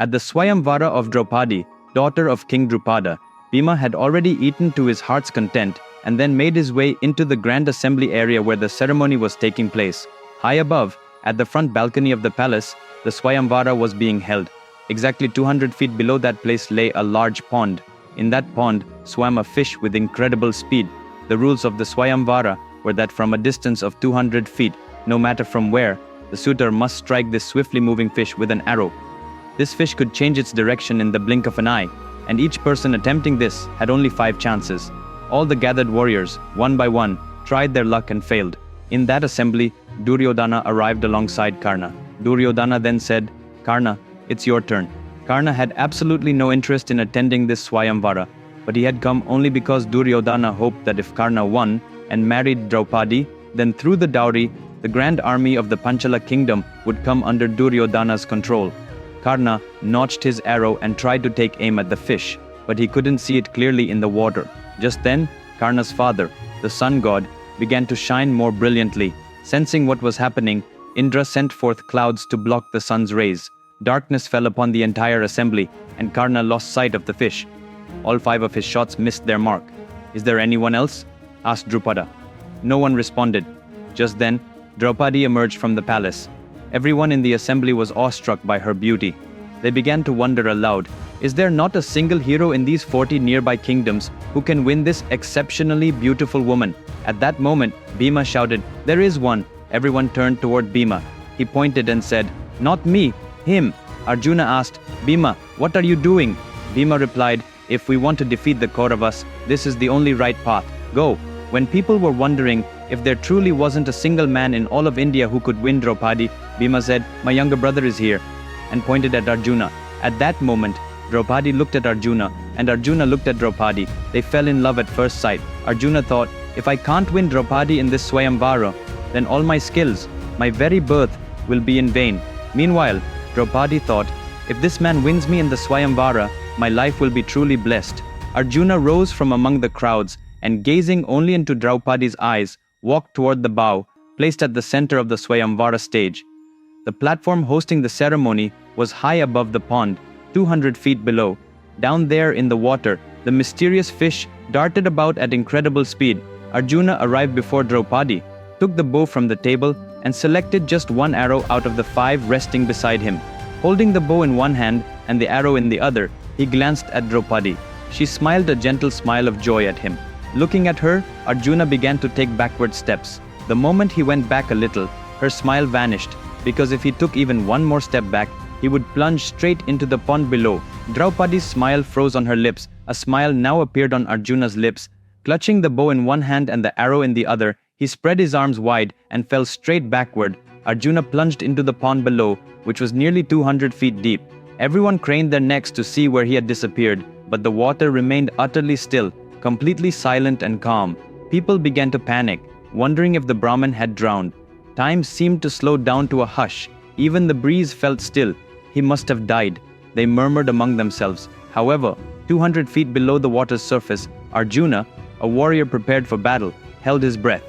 At the Swayamvara of Draupadi, daughter of King Drupada, Bhima had already eaten to his heart's content and then made his way into the grand assembly area where the ceremony was taking place. High above, at the front balcony of the palace, the Swayamvara was being held. Exactly 200 feet below that place lay a large pond. In that pond swam a fish with incredible speed. The rules of the Swayamvara were that from a distance of 200 feet, no matter from where, the suitor must strike this swiftly moving fish with an arrow. This fish could change its direction in the blink of an eye, and each person attempting this had only 5 chances. All the gathered warriors, one by one, tried their luck and failed. In that assembly, Duryodhana arrived alongside Karna. Duryodhana then said, "Karna, it's your turn." Karna had absolutely no interest in attending this Swayamvara, but he had come only because Duryodhana hoped that if Karna won and married Draupadi, then through the dowry, the grand army of the Panchala kingdom would come under Duryodhana's control. Karna notched his arrow and tried to take aim at the fish, but he couldn't see it clearly in the water. Just then, Karna's father, the sun god, began to shine more brilliantly. Sensing what was happening, Indra sent forth clouds to block the sun's rays. Darkness fell upon the entire assembly, and Karna lost sight of the fish. All 5 of his shots missed their mark. "Is there anyone else?" asked Drupada. No one responded. Just then, Draupadi emerged from the palace. Everyone in the assembly was awestruck by her beauty. They began to wonder aloud, is there not a single hero in these 40 nearby kingdoms who can win this exceptionally beautiful woman? At that moment, Bhima shouted, "There is one." Everyone turned toward Bhima. He pointed and said, "Not me, him." Arjuna asked, "Bhima, what are you doing?" Bhima replied, "If we want to defeat the Kauravas, this is the only right path. Go." When people were wondering if there truly wasn't a single man in all of India who could win Draupadi, Bhima said, "My younger brother is here," and pointed at Arjuna. At that moment, Draupadi looked at Arjuna, and Arjuna looked at Draupadi. They fell in love at first sight. Arjuna thought, if I can't win Draupadi in this Swayamvara, then all my skills, my very birth, will be in vain. Meanwhile, Draupadi thought, if this man wins me in the Swayamvara, my life will be truly blessed. Arjuna rose from among the crowds and gazing only into Draupadi's eyes, walked toward the bow, placed at the center of the Swayamvara stage. The platform hosting the ceremony was high above the pond, 200 feet below. Down there in the water, the mysterious fish darted about at incredible speed. Arjuna arrived before Draupadi, took the bow from the table, and selected just one arrow out of the 5 resting beside him. Holding the bow in one hand and the arrow in the other, he glanced at Draupadi. She smiled a gentle smile of joy at him. Looking at her, Arjuna began to take backward steps. The moment he went back a little, her smile vanished, because if he took even one more step back, he would plunge straight into the pond below. Draupadi's smile froze on her lips. A smile now appeared on Arjuna's lips. Clutching the bow in one hand and the arrow in the other, he spread his arms wide and fell straight backward. Arjuna plunged into the pond below, which was nearly 200 feet deep. Everyone craned their necks to see where he had disappeared, but the water remained utterly still, completely silent and calm. People began to panic, wondering if the Brahmin had drowned. Time seemed to slow down to a hush. Even the breeze felt still. He must have died, they murmured among themselves. However, 200 feet below the water's surface, Arjuna, a warrior prepared for battle, held his breath.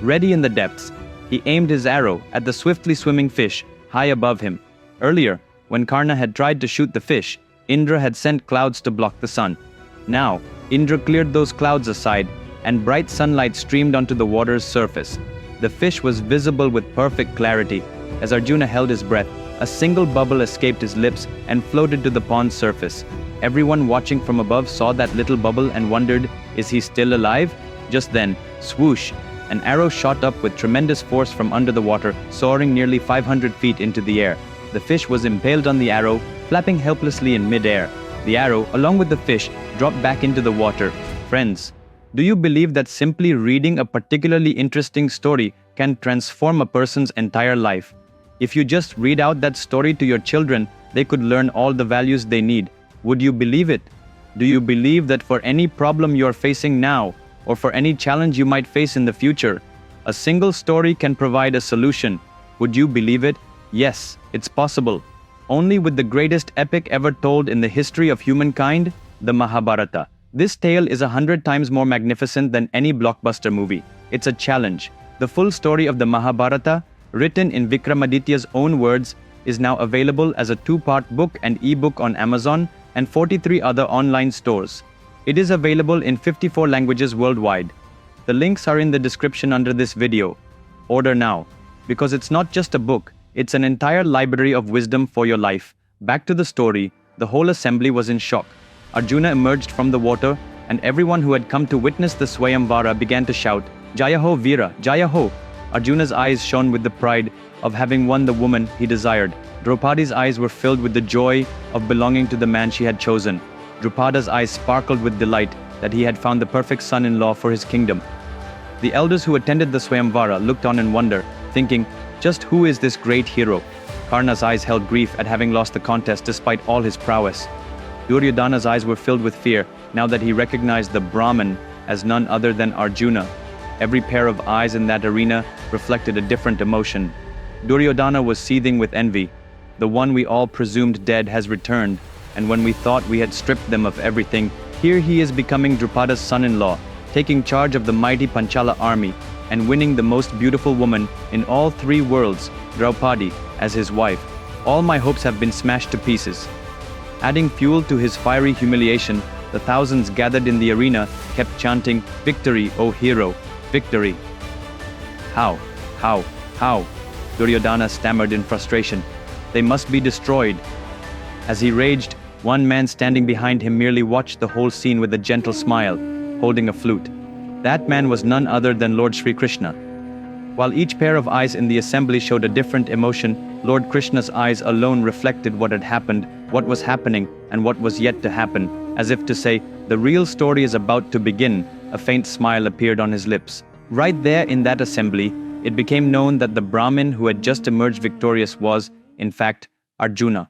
Ready in the depths, he aimed his arrow at the swiftly swimming fish high above him. Earlier, when Karna had tried to shoot the fish, Indra had sent clouds to block the sun. Now, Indra cleared those clouds aside, and bright sunlight streamed onto the water's surface. The fish was visible with perfect clarity. As Arjuna held his breath, a single bubble escaped his lips and floated to the pond's surface. Everyone watching from above saw that little bubble and wondered, is he still alive? Just then, swoosh, an arrow shot up with tremendous force from under the water, soaring nearly 500 feet into the air. The fish was impaled on the arrow, flapping helplessly in mid-air. The arrow, along with the fish, dropped back into the water. Friends, do you believe that simply reading a particularly interesting story can transform a person's entire life? If you just read out that story to your children, they could learn all the values they need. Would you believe it? Do you believe that for any problem you're facing now, or for any challenge you might face in the future, a single story can provide a solution? Would you believe it? Yes, it's possible. Only with the greatest epic ever told in the history of humankind, the Mahabharata. This tale is 100 times more magnificent than any blockbuster movie. It's a challenge. The full story of the Mahabharata, written in Vikramaditya's own words, is now available as a 2-part book and ebook on Amazon and 43 other online stores. It is available in 54 languages worldwide. The links are in the description under this video. Order now, because it's not just a book, it's an entire library of wisdom for your life. Back to the story, the whole assembly was in shock. Arjuna emerged from the water, and everyone who had come to witness the Swayamvara began to shout, "Jaya ho, Veera, Jaya ho!" Arjuna's eyes shone with the pride of having won the woman he desired. Draupadi's eyes were filled with the joy of belonging to the man she had chosen. Drupada's eyes sparkled with delight that he had found the perfect son-in-law for his kingdom. The elders who attended the Swayamvara looked on in wonder, thinking, just who is this great hero? Karna's eyes held grief at having lost the contest despite all his prowess. Duryodhana's eyes were filled with fear now that he recognized the Brahmin as none other than Arjuna. Every pair of eyes in that arena reflected a different emotion. Duryodhana was seething with envy. The one we all presumed dead has returned, and when we thought we had stripped them of everything, here he is becoming Drupada's son-in-law, taking charge of the mighty Panchala army, and winning the most beautiful woman in all 3 worlds, Draupadi, as his wife. All my hopes have been smashed to pieces. Adding fuel to his fiery humiliation, the thousands gathered in the arena kept chanting, "Victory, O hero, victory!" How? Duryodhana stammered in frustration. They must be destroyed. As he raged, one man standing behind him merely watched the whole scene with a gentle smile, holding a flute. That man was none other than Lord Sri Krishna. While each pair of eyes in the assembly showed a different emotion, Lord Krishna's eyes alone reflected what had happened, what was happening, and what was yet to happen, as if to say, the real story is about to begin. A faint smile appeared on his lips. Right there in that assembly, it became known that the Brahmin who had just emerged victorious was, in fact, Arjuna.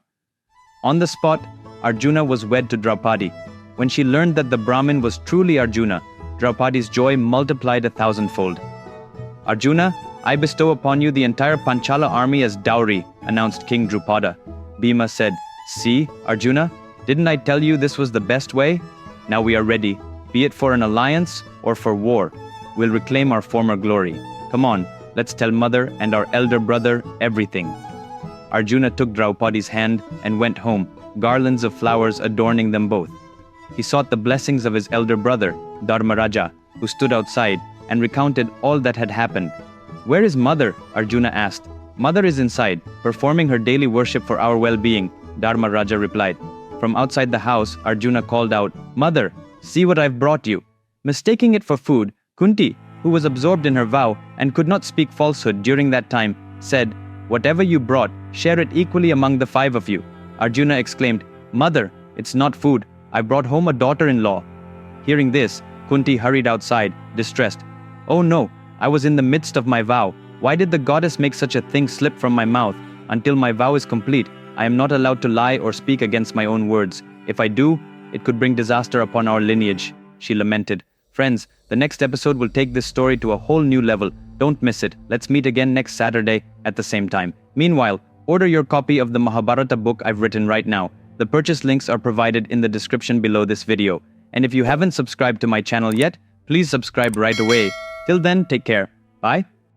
On the spot, Arjuna was wed to Draupadi. When she learned that the Brahmin was truly Arjuna, Draupadi's joy multiplied 1,000-fold. "Arjuna, I bestow upon you the entire Panchala army as dowry," announced King Drupada. Bhima said, "See, Arjuna, didn't I tell you this was the best way? Now we are ready, be it for an alliance or for war. We'll reclaim our former glory. Come on, let's tell mother and our elder brother everything." Arjuna took Draupadi's hand and went home, garlands of flowers adorning them both. He sought the blessings of his elder brother, Dharmaraja, who stood outside, and recounted all that had happened. "Where is mother?" Arjuna asked. "Mother is inside, performing her daily worship for our well-being," Dharmaraja replied. From outside the house, Arjuna called out, "Mother, see what I've brought you." Mistaking it for food, Kunti, who was absorbed in her vow and could not speak falsehood during that time, said, "Whatever you brought, share it equally among the 5 of you." Arjuna exclaimed, "Mother, it's not food. I brought home a daughter-in-law." Hearing this, Kunti hurried outside, distressed. "Oh no, I was in the midst of my vow. Why did the goddess make such a thing slip from my mouth? Until my vow is complete, I am not allowed to lie or speak against my own words. If I do, it could bring disaster upon our lineage," she lamented. Friends, the next episode will take this story to a whole new level. Don't miss it. Let's meet again next Saturday at the same time. Meanwhile, order your copy of the Mahabharata book I've written right now. The purchase links are provided in the description below this video. And if you haven't subscribed to my channel yet, please subscribe right away. Till then, take care. Bye.